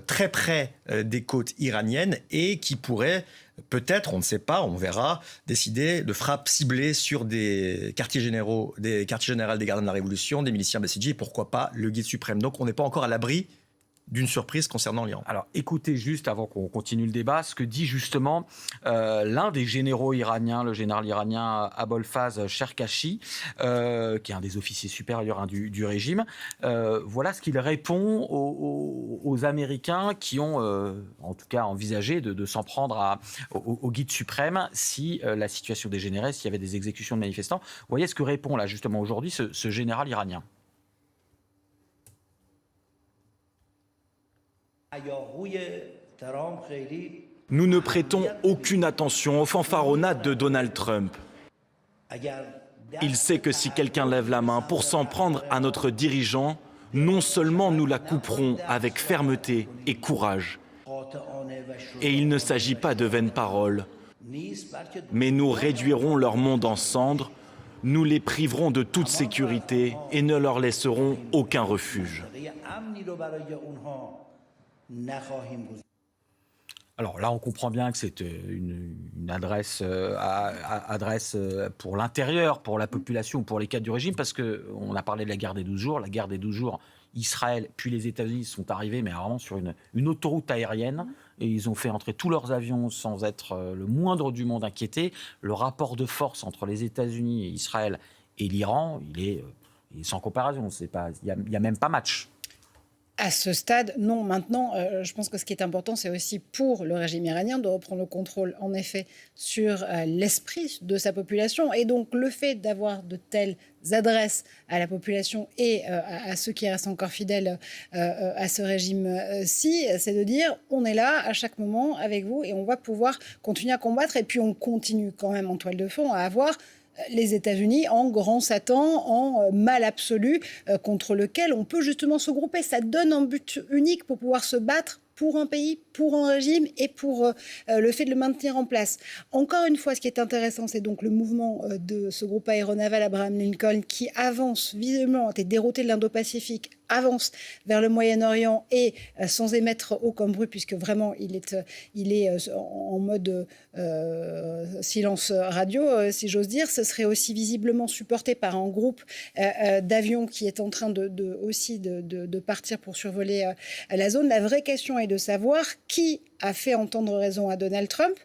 très près des côtes iraniennes et qui pourrait... peut-être, on ne sait pas, on verra, décider de frappes ciblées sur des quartiers généraux des gardiens de la Révolution, des miliciens Bassidji et pourquoi pas le guide suprême. Donc on n'est pas encore à l'abri d'une surprise concernant l'Iran. Alors écoutez juste, avant qu'on continue le débat, ce que dit justement l'un des généraux iraniens, le général iranien Abolfaz Cherkachi, qui est un des officiers supérieurs du régime. Voilà ce qu'il répond aux Américains qui ont en tout cas envisagé de s'en prendre au guide suprême si la situation dégénérait, s'il y avait des exécutions de manifestants. Vous voyez ce que répond là justement aujourd'hui ce général iranien. Nous ne prêtons aucune attention aux fanfaronnades de Donald Trump. Il sait que si quelqu'un lève la main pour s'en prendre à notre dirigeant, non seulement nous la couperons avec fermeté et courage. Et il ne s'agit pas de vaines paroles, mais nous réduirons leur monde en cendres, nous les priverons de toute sécurité et ne leur laisserons aucun refuge. Alors là, on comprend bien que c'est une adresse pour l'intérieur, pour la population, pour les cadres du régime, parce qu'on a parlé de la guerre des 12 jours. La guerre des 12 jours, Israël puis les États-Unis sont arrivés, mais vraiment sur une autoroute aérienne, et ils ont fait entrer tous leurs avions sans être le moindre du monde inquiété. Le rapport de force entre les États-Unis, Israël et l'Iran, il est sans comparaison. Il n'y a même pas match. À ce stade, non. Maintenant, je pense que ce qui est important, c'est aussi pour le régime iranien de reprendre le contrôle, en effet, sur l'esprit de sa population. Et donc, le fait d'avoir de telles adresses à la population et à ceux qui restent encore fidèles à ce régime-ci, c'est de dire, on est là à chaque moment avec vous et on va pouvoir continuer à combattre. Et puis, on continue quand même en toile de fond à avoir les États-Unis en grand Satan, en mal absolu, contre lequel on peut justement se grouper. Ça donne un but unique pour pouvoir se battre pour un pays, pour un régime et pour le fait de le maintenir en place. Encore une fois, ce qui est intéressant, c'est donc le mouvement de ce groupe aéronaval Abraham Lincoln qui avance, visiblement, a été dérouté de l'Indo-Pacifique, avance vers le Moyen-Orient et sans émettre aucun bruit, puisque vraiment il est en mode silence radio, si j'ose dire. Ce serait aussi visiblement supporté par un groupe d'avions qui est en train de partir pour survoler la zone. La vraie question est de savoir qui a fait entendre raison à Donald Trump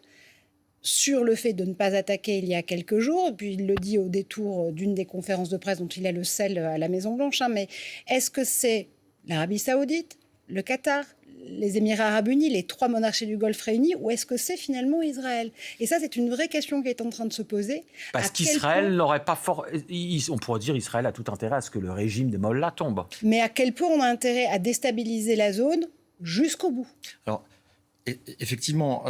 sur le fait de ne pas attaquer il y a quelques jours, puis il le dit au détour d'une des conférences de presse dont il a le sel à la Maison-Blanche, mais est-ce que c'est l'Arabie Saoudite, le Qatar, les Émirats Arabes Unis, les 3 monarchies du Golfe réunis, ou est-ce que c'est finalement Israël? Et ça, c'est une vraie question qui est en train de se poser. Parce qu'Israël n'aurait pas on pourrait dire Israël a tout intérêt à ce que le régime de Mollah tombe. Mais à quel point on a intérêt à déstabiliser la zone jusqu'au bout? Alors, effectivement,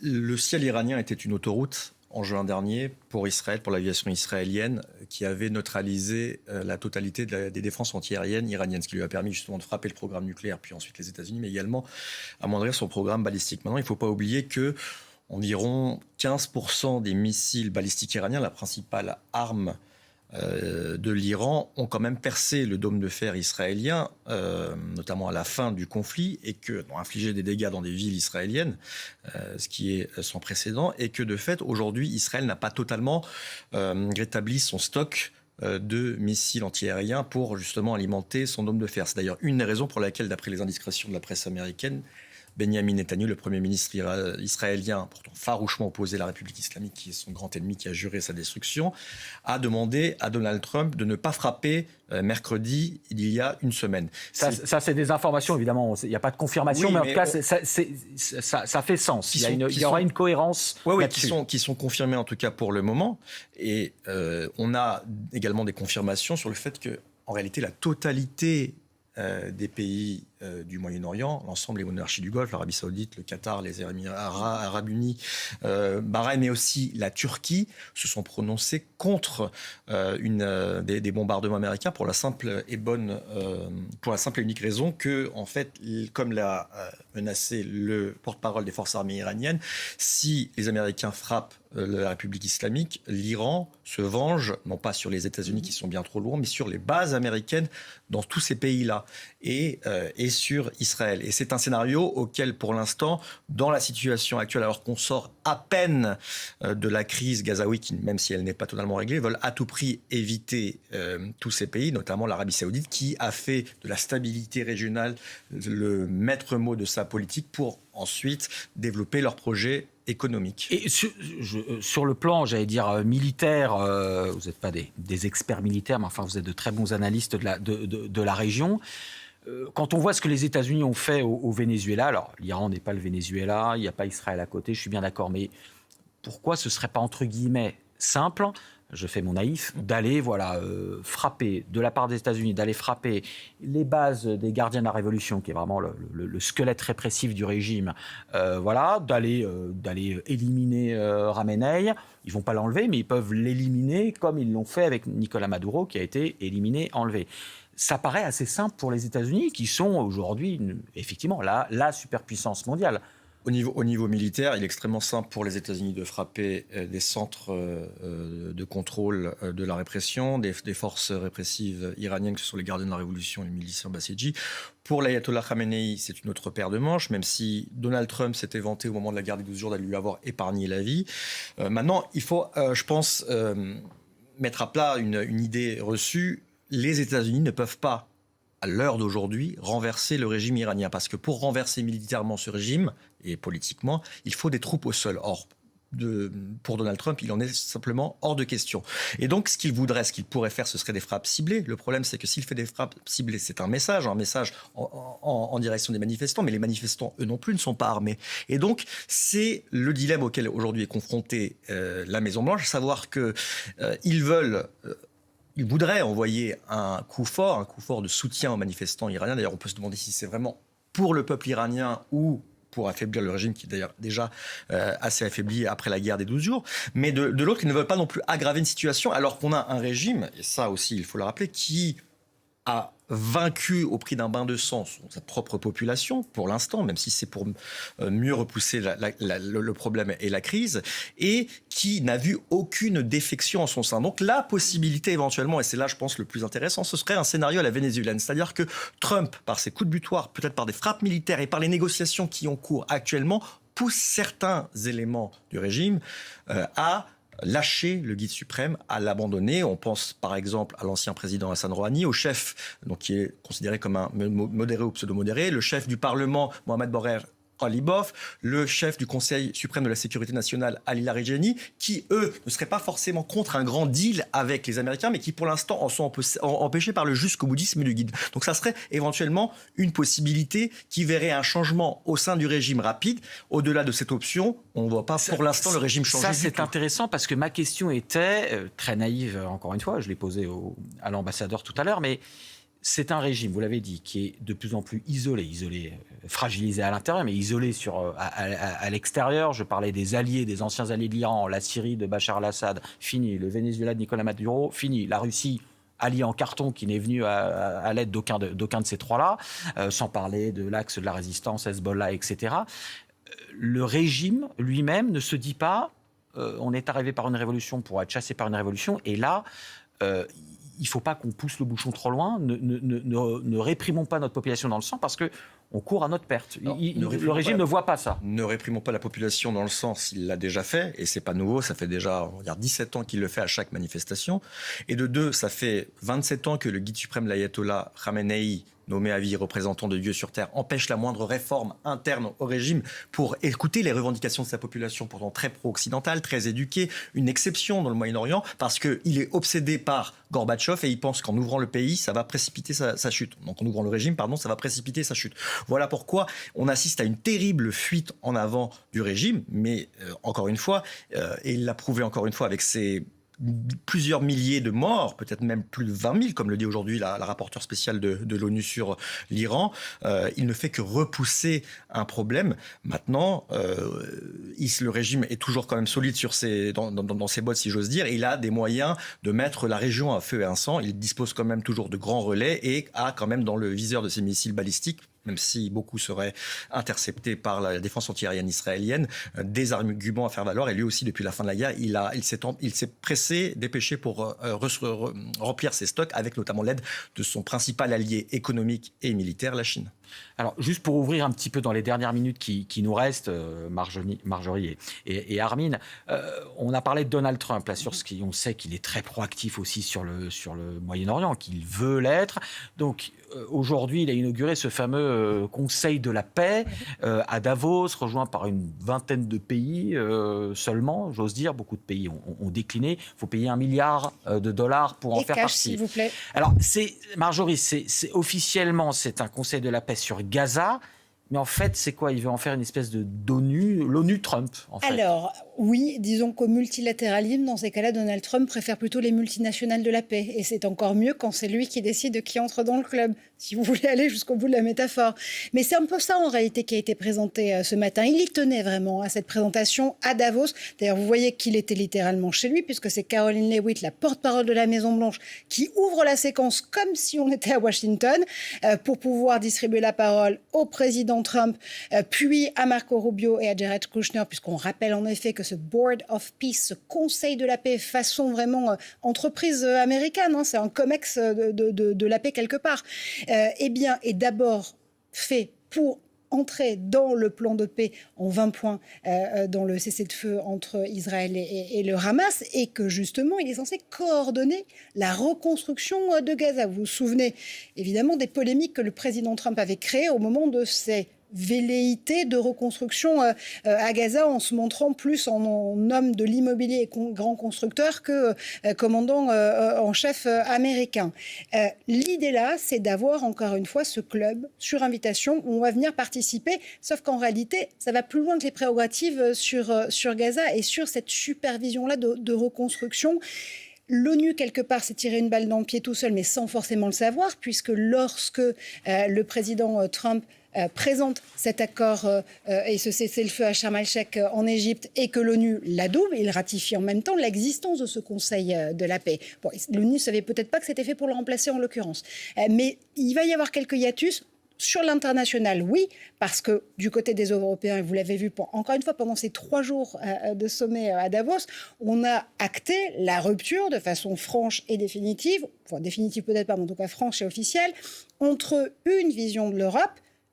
le ciel iranien était une autoroute en juin dernier pour Israël, pour l'aviation israélienne, qui avait neutralisé la totalité des défenses antiaériennes iraniennes, ce qui lui a permis justement de frapper le programme nucléaire, puis ensuite les États-Unis, mais également amoindrir son programme balistique. Maintenant, il ne faut pas oublier que environ 15% des missiles balistiques iraniens, la principale arme de l'Iran, ont quand même percé le dôme de fer israélien, notamment à la fin du conflit, et ont infligé des dégâts dans des villes israéliennes, ce qui est sans précédent, et que de fait, aujourd'hui, Israël n'a pas totalement rétabli son stock de missiles antiaériens pour justement alimenter son dôme de fer. C'est d'ailleurs une des raisons pour laquelle, d'après les indications de la presse américaine, Benjamin Netanyahu, le Premier ministre israélien, pourtant farouchement opposé à la République islamique, qui est son grand ennemi, qui a juré sa destruction, a demandé à Donald Trump de ne pas frapper mercredi, il y a une semaine. Ça, c'est des informations, évidemment. Il n'y a pas de confirmation, oui, mais en tout cas, ça fait sens. Il y aura une cohérence là-dessus. Qui sont confirmées, en tout cas, pour le moment. Et on a également des confirmations sur le fait que, en réalité, la totalité des pays du Moyen-Orient, l'ensemble des monarchies du Golfe, l'Arabie Saoudite, le Qatar, les Émirats Arabes Unis, Bahreïn, mais aussi la Turquie, se sont prononcés contre des bombardements américains pour la simple et unique raison que, en fait, comme l'a menacé le porte-parole des forces armées iraniennes, si les Américains frappent la République islamique, l'Iran se venge, non pas sur les États-Unis qui sont bien trop loin, mais sur les bases américaines dans tous ces pays-là et sur Israël. Et c'est un scénario auquel, pour l'instant, dans la situation actuelle, alors qu'on sort à peine de la crise gazaouie, qui, même si elle n'est pas totalement réglée, veulent à tout prix éviter tous ces pays, notamment l'Arabie Saoudite, qui a fait de la stabilité régionale le maître mot de sa politique pour ensuite développer leurs projets économiques. Et sur le plan, j'allais dire, militaire, vous n'êtes pas des experts militaires, mais enfin vous êtes de très bons analystes de la région. Quand on voit ce que les États-Unis ont fait au Venezuela, alors l'Iran n'est pas le Venezuela, il n'y a pas Israël à côté, je suis bien d'accord, mais pourquoi ce ne serait pas, entre guillemets, simple, je fais mon naïf, d'aller frapper, de la part des États-Unis, d'aller frapper les bases des gardiens de la Révolution, qui est vraiment le squelette répressif du régime, d'aller éliminer Ramenei. Ils ne vont pas l'enlever, mais ils peuvent l'éliminer comme ils l'ont fait avec Nicolás Maduro, qui a été éliminé, enlevé. Ça paraît assez simple pour les États-Unis, qui sont aujourd'hui, effectivement, la superpuissance mondiale. Au niveau militaire, il est extrêmement simple pour les États-Unis de frapper des centres de contrôle de la répression, des forces répressives iraniennes, que ce sont les gardiens de la Révolution et les miliciens Bassidji. Pour l'ayatollah Khamenei, c'est une autre paire de manches, même si Donald Trump s'était vanté au moment de la guerre des 12 jours d'aller lui avoir épargné la vie. Maintenant, il faut, je pense, mettre à plat une idée reçue. Les États-Unis ne peuvent pas, à l'heure d'aujourd'hui, renverser le régime iranien. Parce que pour renverser militairement ce régime, et politiquement, il faut des troupes au sol. Or, pour Donald Trump, il en est simplement hors de question. Et donc, ce qu'il pourrait faire, ce serait des frappes ciblées. Le problème, c'est que s'il fait des frappes ciblées, c'est un message en direction des manifestants, mais les manifestants, eux non plus, ne sont pas armés. Et donc, c'est le dilemme auquel aujourd'hui est confrontée la Maison-Blanche, savoir qu'ils Ils voudraient envoyer un coup fort de soutien aux manifestants iraniens. D'ailleurs, on peut se demander si c'est vraiment pour le peuple iranien ou pour affaiblir le régime qui est d'ailleurs déjà assez affaibli après la guerre des 12 jours, mais de l'autre, ils ne veulent pas non plus aggraver une situation alors qu'on a un régime, et ça aussi il faut le rappeler, qui a vaincu au prix d'un bain de sang sa propre population, pour l'instant, même si c'est pour mieux repousser le problème et la crise, et qui n'a vu aucune défection en son sein. Donc la possibilité éventuellement, et c'est là je pense le plus intéressant, ce serait un scénario à la vénézuélienne, c'est-à-dire que Trump, par ses coups de butoir, peut-être par des frappes militaires et par les négociations qui ont cours actuellement, pousse certains éléments du régime à lâcher le guide suprême, à l'abandonner. On pense par exemple à l'ancien président Hassan Rouhani, au chef, donc, qui est considéré comme un modéré ou pseudo-modéré, le chef du Parlement, Mohamed Borer Ghalibaf, le chef du Conseil suprême de la sécurité nationale, Ali Larijani, qui, eux, ne seraient pas forcément contre un grand deal avec les Américains, mais qui, pour l'instant, en sont empêchés par le jusqu'au boudisme du guide. Donc ça serait éventuellement une possibilité qui verrait un changement au sein du régime rapide. Au-delà de cette option, on ne voit pas pour l'instant le régime changer. Ça, c'est intéressant parce que ma question était, très naïve, encore une fois, je l'ai posée à l'ambassadeur tout à l'heure, mais c'est un régime, vous l'avez dit, qui est de plus en plus isolé, fragilisé à l'intérieur, mais isolé à l'extérieur. Je parlais des alliés, des anciens alliés de l'Iran, la Syrie de Bachar al-Assad, fini. Le Venezuela de Nicolas Maduro, fini. La Russie, allié en carton, qui n'est venu à l'aide d'aucun de ces trois-là, sans parler de l'axe de la résistance, Hezbollah, etc. Le régime lui-même ne se dit pas on est arrivé par une révolution pour être chassé par une révolution, et là... il ne faut pas qu'on pousse le bouchon trop loin, ne réprimons pas notre population dans le sang parce qu'on court à notre perte. Le régime ne voit pas ça. Ne réprimons pas la population dans le sang s'il l'a déjà fait, et ce n'est pas nouveau, ça fait déjà 17 ans qu'il le fait à chaque manifestation. Et de deux, ça fait 27 ans que le guide suprême, l'ayatollah Khamenei, nommé à vie représentant de Dieu sur Terre, empêche la moindre réforme interne au régime pour écouter les revendications de sa population, pourtant très pro-occidentale, très éduquée, une exception dans le Moyen-Orient, parce qu'il est obsédé par Gorbatchev et il pense qu'en ouvrant le pays, ça va précipiter sa chute. Donc en ouvrant le régime, ça va précipiter sa chute. Voilà pourquoi on assiste à une terrible fuite en avant du régime, mais encore une fois, et il l'a prouvé encore une fois avec ses plusieurs milliers de morts, peut-être même plus de 20 000, comme le dit aujourd'hui la rapporteure spéciale de l'ONU sur l'Iran. Il ne fait que repousser un problème. Maintenant, le régime est toujours quand même solide dans ses bottes, si j'ose dire. Et il a des moyens de mettre la région à feu et à sang. Il dispose quand même toujours de grands relais et a quand même dans le viseur de ses missiles balistiques, même si beaucoup seraient interceptés par la défense antiaérienne israélienne, des arguments à faire valoir. Et lui aussi, depuis la fin de la guerre, il s'est dépêché pour remplir ses stocks, avec notamment l'aide de son principal allié économique et militaire, la Chine. Alors, juste pour ouvrir un petit peu dans les dernières minutes qui nous restent, Marjorie et Armin, on a parlé de Donald Trump, là, on sait qu'il est très proactif aussi sur le Moyen-Orient, qu'il veut l'être. Donc, aujourd'hui, il a inauguré ce fameux Conseil de la paix à Davos, rejoint par une vingtaine de pays seulement, j'ose dire. Beaucoup de pays ont décliné. Il faut payer $1 milliard pour en faire partie. S'il vous plaît. Alors, Marjorie, c'est officiellement, c'est un Conseil de la paix sur Gaza, mais en fait, c'est quoi? Il veut en faire une espèce l'ONU Trump, en fait. Alors, oui, disons qu'au multilatéralisme, dans ces cas-là, Donald Trump préfère plutôt les multinationales de la paix. Et c'est encore mieux quand c'est lui qui décide de qui entre dans le club, si vous voulez aller jusqu'au bout de la métaphore. Mais c'est un peu ça, en réalité, qui a été présenté ce matin. Il y tenait vraiment à cette présentation à Davos. D'ailleurs, vous voyez qu'il était littéralement chez lui, puisque c'est Caroline Leavitt, la porte-parole de la Maison-Blanche, qui ouvre la séquence comme si on était à Washington, pour pouvoir distribuer la parole au président Trump, puis à Marco Rubio et à Jared Kushner, puisqu'on rappelle en effet que ce Board of Peace, ce Conseil de la paix, façon vraiment entreprise américaine, c'est un COMEX de la paix quelque part, est d'abord fait pour entrer dans le plan de paix en 20 points dans le cessez-le-feu entre Israël et le Hamas, et que justement, il est censé coordonner la reconstruction de Gaza. Vous vous souvenez évidemment des polémiques que le président Trump avait créées au moment de ces velléité de reconstruction à Gaza, en se montrant plus en homme de l'immobilier et grand constructeur que commandant en chef américain. L'idée là, c'est d'avoir encore une fois ce club sur invitation où on va venir participer, sauf qu'en réalité, ça va plus loin que les prérogatives sur Gaza et sur cette supervision-là de reconstruction. L'ONU, quelque part, s'est tiré une balle dans le pied tout seul, mais sans forcément le savoir, puisque lorsque le président Trump présente cet accord et ce cessez-le-feu à Sharm el-Sheikh en Égypte et que l'ONU l'adoube, il ratifie en même temps l'existence de ce Conseil de la paix. Bon, l'ONU ne savait peut-être pas que c'était fait pour le remplacer en l'occurrence. Mais il va y avoir quelques hiatus. Sur l'international, oui, parce que du côté des Européens, et vous l'avez vu encore une fois pendant ces 3 jours de sommet à Davos, on a acté la rupture de façon franche et définitive, enfin définitive peut-être pas, mais en tout cas franche et officielle, entre une vision de l'Europe,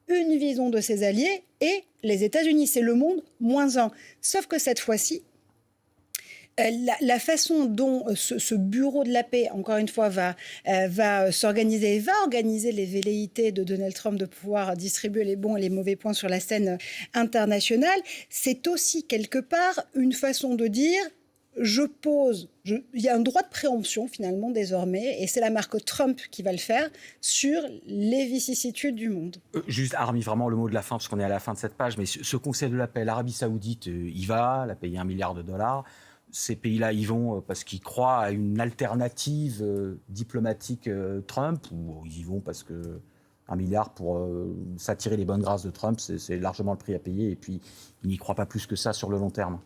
une vision de ses alliés et les États-Unis. C'est le monde -1. Sauf que cette fois-ci, la façon dont ce bureau de la paix, encore une fois, va s'organiser et va organiser les velléités de Donald Trump de pouvoir distribuer les bons et les mauvais points sur la scène internationale, c'est aussi quelque part une façon de dire il y a un droit de préemption finalement désormais, et c'est la marque Trump qui va le faire sur les vicissitudes du monde. Juste, Armi, vraiment le mot de la fin, parce qu'on est à la fin de cette page, mais ce Conseil de la paix, l'Arabie Saoudite y va, elle a payé $1 milliard. Ces pays-là y vont parce qu'ils croient à une alternative diplomatique Trump, ou ils y vont parce que $1 milliard pour s'attirer les bonnes grâces de Trump, c'est largement le prix à payer, et puis ils n'y croient pas plus que ça sur le long terme.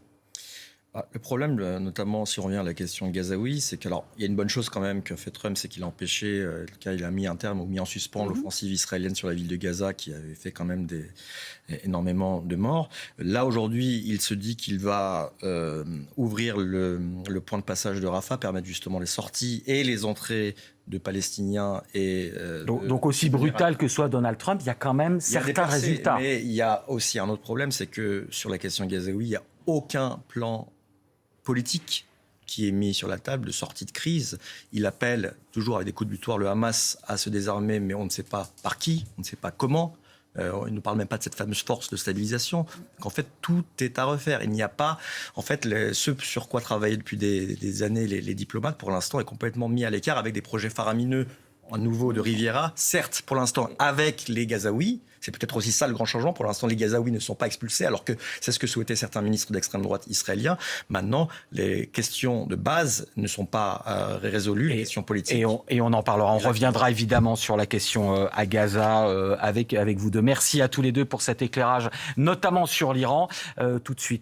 Le problème, notamment si on revient à la question gazaoui, c'est qu'il y a une bonne chose quand même que fait Trump, c'est qu'il a empêché, il a mis un terme ou mis en suspens l'offensive israélienne sur la ville de Gaza, qui avait fait quand même énormément de morts. Là, aujourd'hui, il se dit qu'il va ouvrir le point de passage de Rafah, permettre justement les sorties et les entrées de Palestiniens. Donc aussi brutal que soit Donald Trump, il y a quand même certains résultats. Mais il y a aussi un autre problème, c'est que sur la question gazaoui, il n'y a aucun plan politique qui est mis sur la table de sortie de crise. Il appelle toujours avec des coups de butoir le Hamas à se désarmer, mais on ne sait pas par qui, on ne sait pas comment. On ne parle même pas de cette fameuse force de stabilisation. Donc en fait, tout est à refaire. Il n'y a pas, en fait, ce sur quoi travaillaient depuis des années les diplomates, pour l'instant, est complètement mis à l'écart avec des projets faramineux à nouveau de Riviera. Certes, pour l'instant, avec les Gazaouis. C'est peut-être aussi ça le grand changement. Pour l'instant, les Gazaouis ne sont pas expulsés, alors que c'est ce que souhaitaient certains ministres d'extrême droite israéliens. Maintenant, les questions de base ne sont pas résolues, les questions politiques. Et on en parlera. On reviendra évidemment sur la question à Gaza avec vous deux. Merci à tous les deux pour cet éclairage, notamment sur l'Iran. Tout de suite.